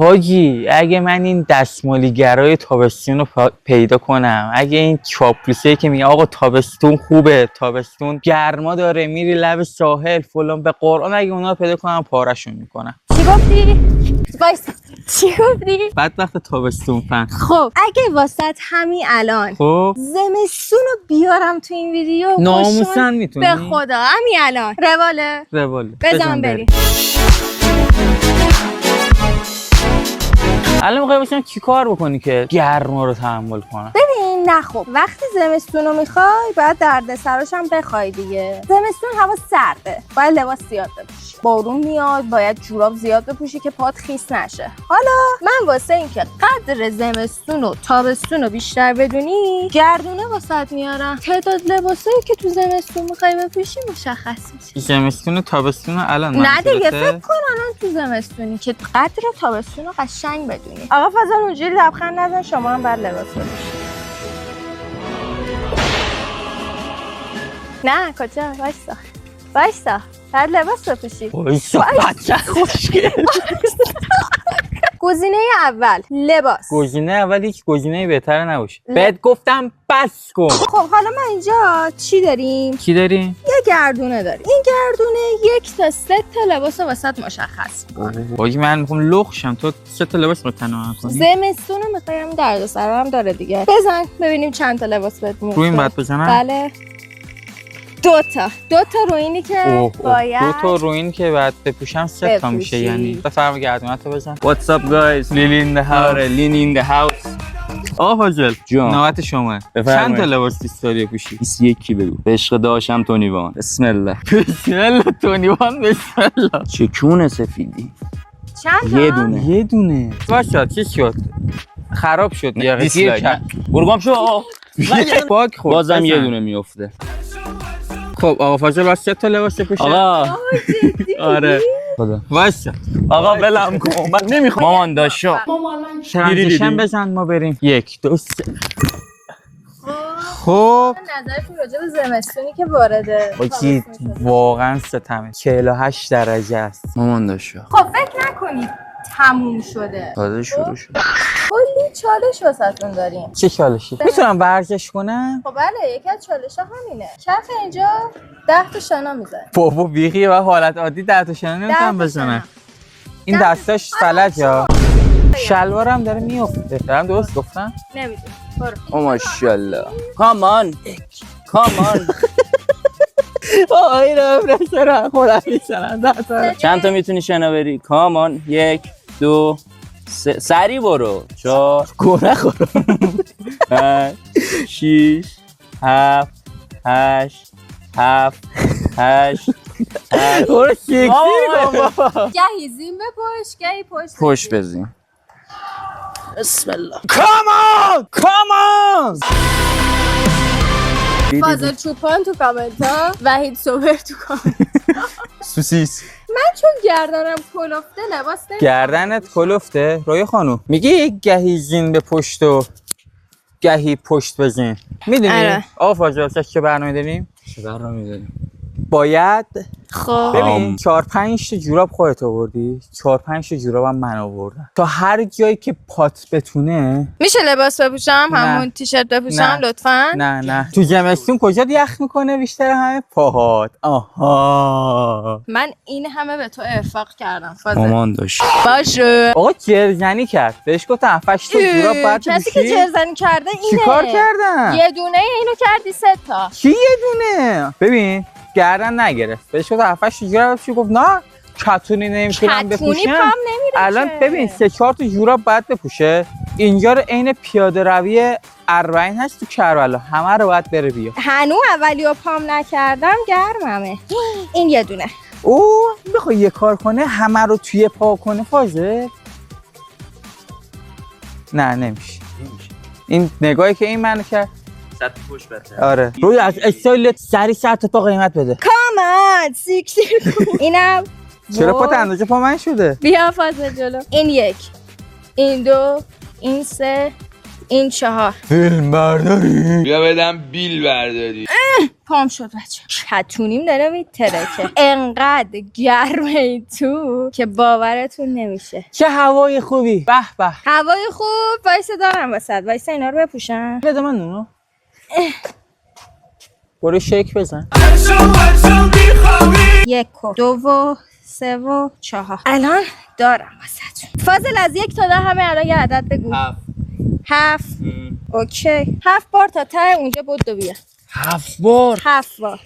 حاجی اگه من این دستمالیگرای تابستون رو پیدا کنم، اگه این چاپلوسه که میگه آقا تابستون خوبه، تابستون گرما داره، میری لب ساحل فلان، به قرآن اگه اونا رو پیدا کنم پارشون میکنم. چی گفتی؟ وایسا چی گفتی؟ بعد وقت تابستون فن. خب اگه واسط همین الان خب زمستون رو بیارم تو این ویدیو ناموسن میتونی؟ به خدا همین الان رواله بزن بریم. الان میخوای باشم چی کار بکنی که گرما رو تحمل کنم؟ ببین نه خب وقتی زمستون رو میخوای باید درد سراش هم بخوای دیگه. زمستون هوا سرده، باید لباس زیاد بپوشی، بارون میاد، باید جوراب زیاد بپوشی که پات خیس نشه. حالا من واسه اینکه قدر زمستون و تابستون رو بیشتر بدونی گردونه واسط میارم. تعداد لباسایی که تو زمستون میخوای بپوشی مشخص میشه. زمستون و تابستون الان نه دیگه فکر کن الان تو زمستونی که قدر تابستون رو قشنگ بدونی. آقا فضل اونجوری لبخند نزن، شما هم باید لباس بپوشی. نه کجا؟ وایسا باید لباس بپوشی. وایسا بچه خوشگل. گزینه اول لباس. گزینه اول هیچ گزینه بهتره نباشه. بهت گفتم بس کن. خب حالا ما اینجا چی داریم؟ یه گردونه داریم. این گردونه 1 تا 3 تا لباس واسط مشخص می‌کنه. باگی من میخوام لخشم، تو 3 تا لباس رو تنها کنی. زمستون میخوایم دردسر هم داره دیگه. بزن ببینیم چند تا لباس بهت میاد. روی این بعد بزنم؟ بله. 2 تا رو اینی که باید 2 تا رو این که بعد بپوشم 3 تا میشه. یعنی بفرما گردونتو بزن. What's up guys? Lily in the house. Lily in the house. آقا فاضل جان نوبت شما. چند تا لباس دوست داری بپوشی؟ 21 بگو. عشق داشتم تونیوان. بسم الله. بسم الله تونیوان. بسم الله. چکونه سفیدی. چند تا؟ یه دونه. باشه چی شد؟ خراب شد. یا دیسلایک. برگام شو. باگ خورد. بازم یه دونه میفته. خب آقا فاضل واسه 3 تا لباس بپوشه. آقا آره خدا. واسه آقا بلم کن. من نمیخوام. مامان داشو. ترانزیشن بزن ما بریم. 1 2 3. خب نظرتون راجع به زمستونی که وارده باجی واقعا ستمه. 48 درجه است. مامان داشو. خب فکر نکنید تموم شده. تازه شروع شد. کلی چالش واسهتون داریم. چه چالشی؟ میتونم ورزش کنم؟ خب بله یکی از چالش‌ها همینه. کف اینجا 10 تا شنا میزنه. بابا بیخیه و حالت عادی 10 تا شنا نمیتونم بزنم. این دستاش فلج یا شلوارم داره میافته. دارم درست گفتم؟ نمیدونم. برو. او ماشاءالله. کامان. آی رفرشتر خودم میزنم. چند تا میتونی شنا بری؟ کامان. 1 2 3. سری برو. 4 گونه خورم. 5 6 7 8 برو شکلی بابا. گهی زین بپوش گهی پشت بزین. بسم الله. کامان فاضل چوپان تو کامنت ها، وحید صبر تو کامنت. سوسیس. من چون گردنم کلفته لباس نمی‌پوشم. گردنت کلفته روی خانوم میگی گهی زین به پشت و گهی پشت بزین. میدونی آره. آقا فاضل چه برنامه داریم؟ چه برنامه داریم؟ باید خب ببین 4-5 تا جوراب خودت آوردی، 4-5 تا جورابم من آوردم. تا هر جایی که پات بتونه. میشه لباس بپوشم؟ نه. همون تیشرت بپوشم نه. لطفاً؟ نه تو زمستون کجا یخ میکنه بیشتر؟ همه پاهات. آها من این همه به تو ارفاق کردم فاضل. مامان داشت. باشه. آقا جرزنی کرد بهش گفتم 7-8 تا جوراب باید کسی که جرزنی کرده اینه. چیکار کردم؟ یه دونه اینو کردی 3 تا. چی یه دونه؟ ببین گردن نگرفت بهش گفتم 7-8 تا جوراب چی گفت نه کتونی نمیتونم کتونی بپوشم. پام نمیره. الان ببین 3-4 تا جوراب باید بپوشه. اینجا رو عین پیاده روی اربعین هست تو کربلا، همه رو باید بره بیا. هنو اولیو پام نکردم گرممه. این یه دونه. او بخوای یه کار کنه همه رو توی پا کنه فازه؟ نه نمیشه. این نگاهی که این منو کرد سطح پشت بده. آره روی از استایل سری سطح پا قیمت بده. کامن سیکسیر. اینم چرا پات اندازه پا من شده؟ بیا فاضل جلو. این 1 این 2 این 3 این 4. فیلم برداری بیا بدم بیل برداری. پام شد بچه. چتونیم داره میترکه. انقدر گرمه تو که باورتون نمیشه. چه هوای خوبی. به به. هوای خوب. وایسه دارم واسد. وایسه اینا رو بپوشم. بده من اونو. برو شیک بزن. 1 و 2 و 3 و 4 الان دارم واسهتون. فاضل از 1 تا 10 همه الان یه عدد بگو. 7. اوکی. 7 بار تا ته اونجا بدو بیا. 7 بار. 7 بار.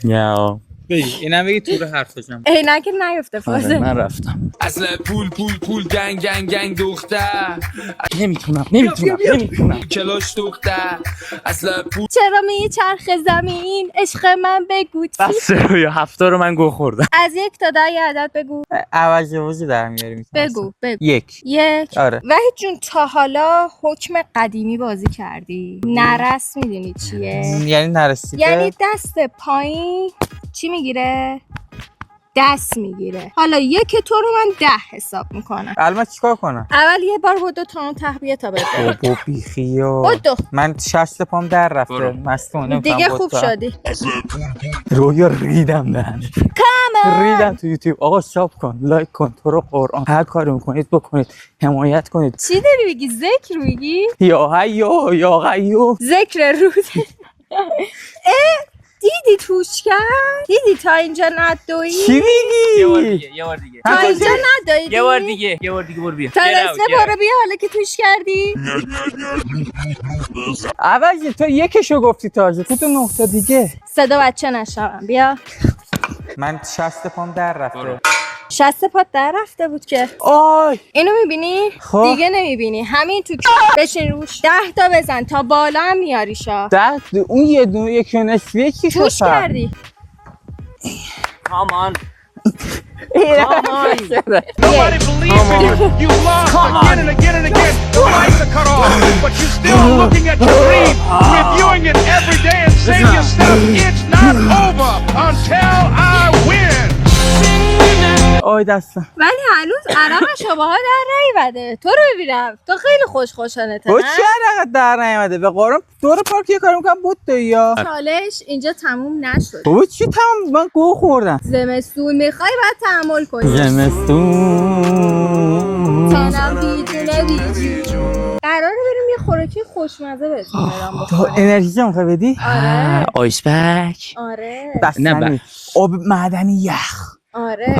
یا بگی اینم بگی تو رو حرف بزنم. عینک نیفته فاضل. من رفتم. اصلا پول گنگ دختر نمیتونم کلاش دختر اصلا پول چرا میچرخ زمین عشق من بگو چی؟ بس روی 7 رو من گو خوردم. از 1 تا 10 یه عدد بگو. عوض جوازی در میاریم. بگو 1. 1. آره. وحید جون تا حالا حکم قدیمی بازی کردی؟ نرس میدونی چیه؟ یعنی نرسیده. یعنی دست پایین چی میگیره؟ دست میگیره. حالا 1 تو رو من 10 حساب میکنم. الان چیکار کنم؟ اول یه بار بدو تا اون تهویه تا بده. بابا بیخیا. بدو. من شست پام در رفته. مستونه دیگه خوب شدی. رویا ریدم دهنه. ریدم تو یوتیوب. آقا ساب کن، لایک کن، تو رو قرآن هر کاری میکنید بکنید، حمایت کنید. چی داری میگی؟ ذکر میگی؟ یا حیو یا قیوم. ذکر روز. دیدی توش کرد؟ دیدی تا اینجا ندویی؟ چی میگی؟ یه بار دیگه تا اینجا ندویی؟ یه بار دیگه برو بیا. تا دسته برو بیا حالا که توش کردی؟ عوضی تو یکشو گفتی تازه، تو 9 تا دیگه. صدا بچه نشنوم. بیا. من شست پام در رفته. شست پات در رفته بود که. آی اینو میبینی؟ خب. دیگه نمیبینی. همین تو بشین روش. 10 تا بزن تا بالا هم میاری شا. اون یه دونه یکی نصفیه چی شد؟ توش کردی. کامان Nobody believes in you. You lost again and again and again. The lights are cut off, but you're still looking at your dream, reviewing it every day and saying to yourself, it's not over until I win. آی دستم. ولی هنوز عرق شماها در نیومده. تو رو ببینم. تو خیلی خوشحالته. تو چه عرقت در نیومده؟ به قرآن دور پارک یه کاری میکنم بود تو یا چالش اینجا تموم نشد. بابا چی تمام؟ من گوه خوردم. زمستون میخوای باید تحمل کنی. زمستون تنم بیجونه بیجون. قراره بریم یه خوراکی خوشمزه بهتون بدم تو بخوریم. انرژی هم بدی؟ آره. آیس پک. آره. بستنی آب معدنی یخ. آره.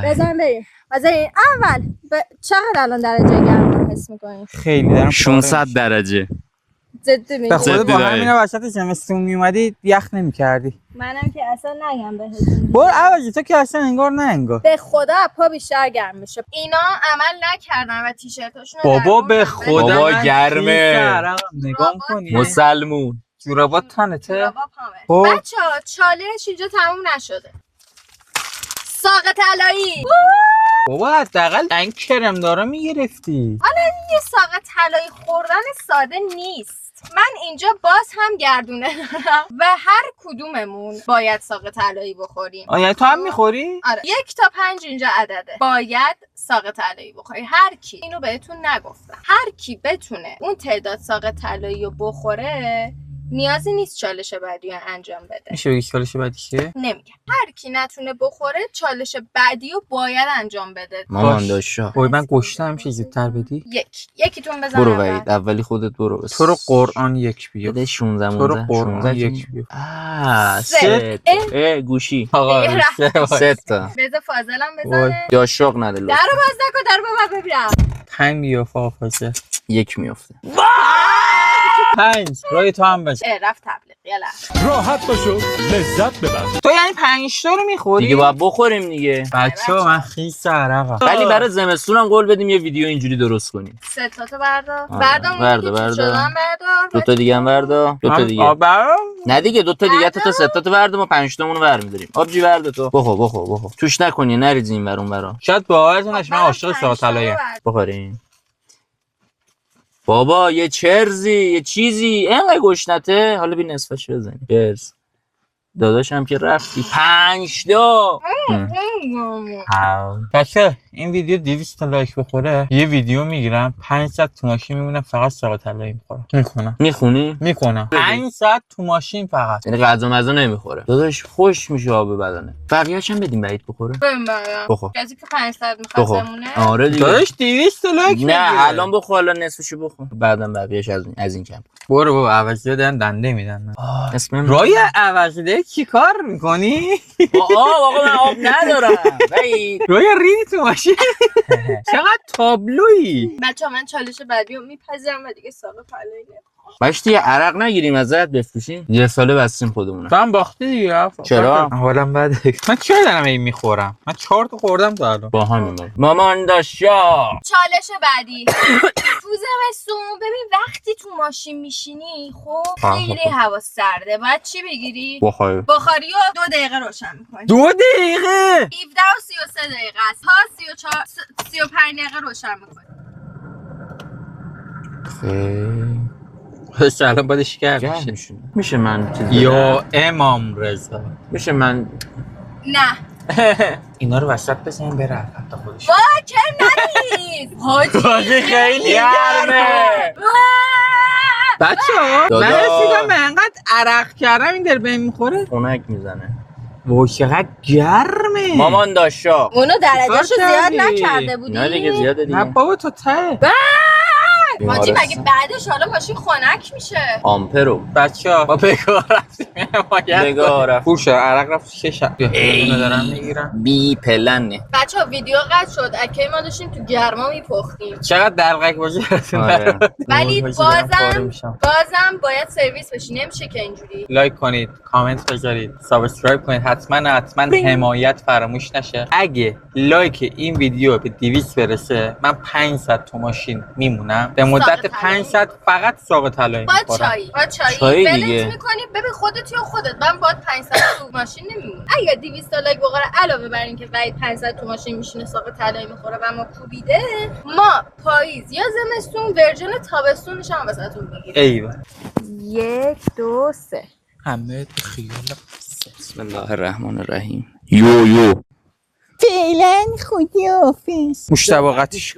بزن بریم. اول چقدر الان درجه گرمی حس میکنی؟ خیلی دارم 600 درجه. جدی میگی؟ به خدا با جدی همین وسط زمستون میومدی یخ نمیکردی. منم که اصلا نگم بهتون. برو عوضی تو که اصلا انگار نه انگار. به خدا پا بیشتر گرم میشه. اینا عمل نکردن و تیشرتاشون بابا به خدا بابا من گرمه. نگاه کنی مسلمون. جورابات تنته. جورابا پامه. خب. بچه‌ها چالش اینجا تموم نشده. ساق طلایی. بابا حداقل این کرم داره میگرفتی. حالا یه ساق طلایی خوردن ساده نیست. من اینجا باز هم گردونه دارم و هر کدوممون باید ساق طلایی بخوریم. یعنی تو هم میخوری؟ آره 1 تا 5 اینجا عدده. باید ساق طلایی بخوری. هر کی اینو بهتون نگفتم. هر کی بتونه اون تعداد ساق طلایی رو بخوره نیازی نیست چالش بعدی رو انجام بده. میشه بگی چالش بعدی چیه؟ نمیگم. هر کی نتونه بخوره چالش بعدی رو باید انجام بده. مامان داشا. وای من گشتم میشه زودتر بدی؟ یکیتون بزن. برو اول. وحید اولی خودت برو بس. تو رو قرآن یک بیا. بده 16 تو رو 16 قرآن یک بیا. سه گوشی آقا دیگه رفت. 3 تا بذار فاضلم وای. بزنه. داشاق نده لطفا. درو باز نکن. درو ببر ببینم. 5 بیا فافاسه. 1 میافته. 5 روی تو هم بشه. رفت تبلیغ. یلا. راحت باشو لذت ببر. تو یعنی 5 تا رو میخوری؟ دیگه باید بخوریم دیگه. بچه‌ها من خیس عرقم. ولی برای زمستون هم قول بدیم یه ویدیو اینجوری درست کنیم. 3 تا بردار. بردار. بردار. 2 تا دیگه هم بردار. 2 تا دیگه. نه دیگه 2 تا دیگه تا 3 تا بردار ما 5 تامونو برمی‌داریم. آبجی بردار تو. بخور. توش نکنی نریز این ور اون ورا. شاید باورتون نشه من عاشق ساق طلاییم. بخوریم. بابا یه چرزی یه چیزی اینقدر گشنته. حالا بی نصفش بزنیم. چرز داداشم که رفتی 5 تا. بچه این ویدیو 200 تا لایک بخوره یه ویدیو میگیرم 5 ساعت تو ماشین میمونم فقط ساق طلایی میخورم. میکنم 5 ساعت تو ماشین فقط. یعنی غذا مزه نمیخوره داداش، خوش میشه آب بدنه. بقیه‌اش هم بدیم بعید بخوره. بخور. کسی که 5 ساعت میخواد بمونه. آره دیگه داداش 200 تا لایک نه الان بخور، الان نصفشو بخور، بعداً بقیه‌اش از این کم. برو بابا عوضی دادن دنده میدن. اسمم رای عوضی چی کار میکنی؟ آقا من آب ندارم. بعید رای ریدی تو ماشین. چقدر تابلویی. بچه‌ها من چالش بعدی رو میپذیرم و دیگه ساق طلایی باش دیگه عرق نگیریم ازت بفروشیم. یه ساله بستیم خودمون. تو هم باختی دیگه. چرا؟ حالم بده. من چرا دارم این میخورم؟ من 4 تا خوردم تا الان. با همین مامان داشا. چالش بعدی. تو زمستون ببین وقتی تو ماشین میشینی خب خیلی هوا سرده، باید چی بگیری؟ بخاری. بخاری رو 2 دقیقه روشن میکنی. 2 دقیقه؟ 17 و 33 دقیقه است. تا 34 35 دقیقه روشن میکنی. خیلی الان باید شکر میشه من چیزی یا امام رضا میشه من نه اینا رو وسط بزنیم بره حتی خودش. وای که نریز حاجی خیلی گرمه. بچه‌ها من رسیدم به انقدر عرق کردم این در بهم میخوره. خنک میزنه. وای چقدر گرمه. مامان داشا. اونو درجهشو زیاد نکرده بودی؟ نه دیگه زیاده دیگه. نه بابا تو ته. حاجی مگه بعدش حالا ماشین خنک میشه؟ آمپرو. بچه‌ها ما بگاه رفتیم. بگاه رفت. خوشه عرق رفت چش. اینو دارم میگیرم. بی پلنه. بچه‌ها ویدیو قطع شد. اکی ما داشتیم تو گرما میپختیم. چقدر دلغک باشه. ولی بازم باید سرویس بشی، نمیشه که اینجوری. لایک کنید، کامنت بذارید، سابسکرایب کنید، حتما حمایت فراموش نشه. اگه لایک این ویدیو به 200 برسه من 5 ساعت تو ماشین میمونم. به مدت 5 ساعت فقط ساق طلایی میخورم. با چایی ولت میکنی. ببین خودت من باید 5 ساعت تو ماشین نمیمونم. اگه 200 تا لایک بخوره علاوه بر اینکه بعد 5 ساعت تو ماشین میشینه ساق طلایی میخوره و ما کوبیده، ما پاییز یا زمستون ورژن تابستونش هم واسهتون میگیریم. ایوه 1 2 3 همه خیال. بسم الله الرحمن الرحیم. یو فعلا خداحافظ. مشتبه قطعش